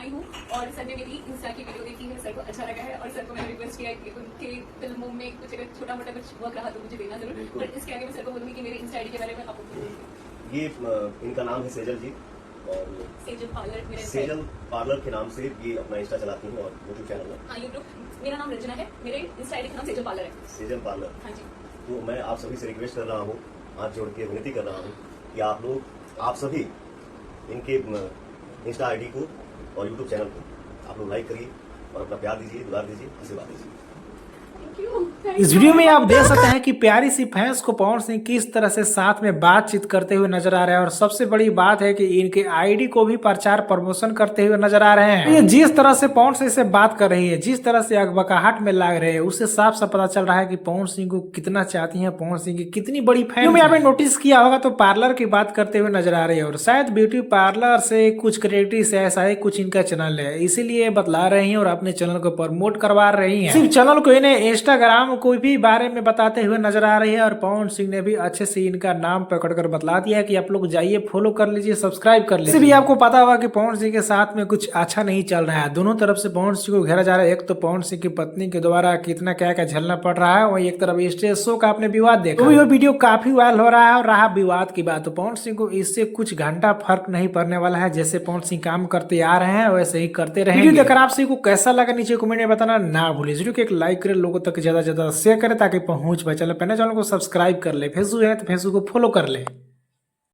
आई हूँ और सर ने मेरी इंस्टा की वीडियो देखी है, सर को अच्छा लगा है और सर को मैंने रिक्वेस्ट किया है कि उनके फिल्मों में कुछ अगर छोटा मोटा कुछ वर्क रहा तो मुझे देना जरूर। पर इसके आगे मैं सर को बोलूँगी कि मेरे इंस्टा आईडी के बारे में आपको ये इनका नाम है सेजल जी और सेजल पार्लर मेरा सेजल पार्लर के नाम से ये अपना इंस्टा चलाती हैं और यूट्यूब चैनल है। हाँ यूट्यूब मेरा नाम रंजना है, मेरे इंस्टा आईडी का नाम सेजल पार्लर है। सेजल पार्लर। हाँ जी। तो मैं आप सभी से रिक्वेस्ट कर रहा हूँ, हाथ जोड़ के विनती कर रहा हूँ कि आप सभी इनके इंस्टा आईडी को और यूट्यूब चैनल को आप लोग लाइक करिए और अपना प्यार दीजिए, दुलार दीजिए, आशीर्वाद दीजिए। इस वीडियो में आप देख सकते हैं कि प्यारी सी फैंस को पवन सिंह किस तरह से साथ में बातचीत करते हुए नजर आ रहे हैं और सबसे बड़ी बात है कि इनके आईडी को भी प्रचार प्रमोशन करते हुए नजर आ रहे हैं। ये जिस तरह से पवन सिंह से बात कर रही है, जिस तरह से अगबकाहट में लग रहे हैं, उससे साफ साफ पता चल रहा है कि पवन सिंह को कितना चाहती है, पवन सिंह की कितनी बड़ी फैन। यहाँ पे नोटिस किया होगा तो पार्लर की बात करते हुए नजर आ रही है और शायद ब्यूटी पार्लर से कुछ क्रिएटिव से ऐसा है, कुछ इनका चैनल है, इसीलिए बतला रही है और अपने चैनल को प्रमोट करवा रही है। सिर्फ चैनल को इन्हें इंस्टाग्राम कोई भी बारे में बताते हुए नजर आ रही है और पवन सिंह ने भी अच्छे से इनका नाम पकड़कर बतला दिया है कि आप लोग जाइए फॉलो कर लीजिए, सब्सक्राइब कर लीजिए। भी आपको पता होगा कि पवन सिंह के साथ में कुछ अच्छा नहीं चल रहा है, दोनों तरफ से पवन सिंह को घेरा जा रहा है। एक तो पवन सिंह की पत्नी के द्वारा कितना क्या क्या झेलना पड़ रहा है, वही एक तरफ स्टेज शो का आपने विवाद देखा, वो वीडियो काफी वायरल हो रहा है। और रहा विवाद की बात, तो पवन सिंह को इससे कुछ घंटा फर्क नहीं पड़ने वाला है। जैसे पवन सिंह काम करते आ रहे हैं वैसे ही करते रहेंगे। वीडियो देखकर आप सभी को कैसा लगा नीचे कमेंट में बताना ना भूलिए। वीडियो को एक लाइक करें, लोगों तक ज्यादा से ज्यादा शेयर करें ताकि पहुंच पाए। चैनल को सब्सक्राइब कर ले, फेसबुक है तो फेसबुक को फॉलो कर ले।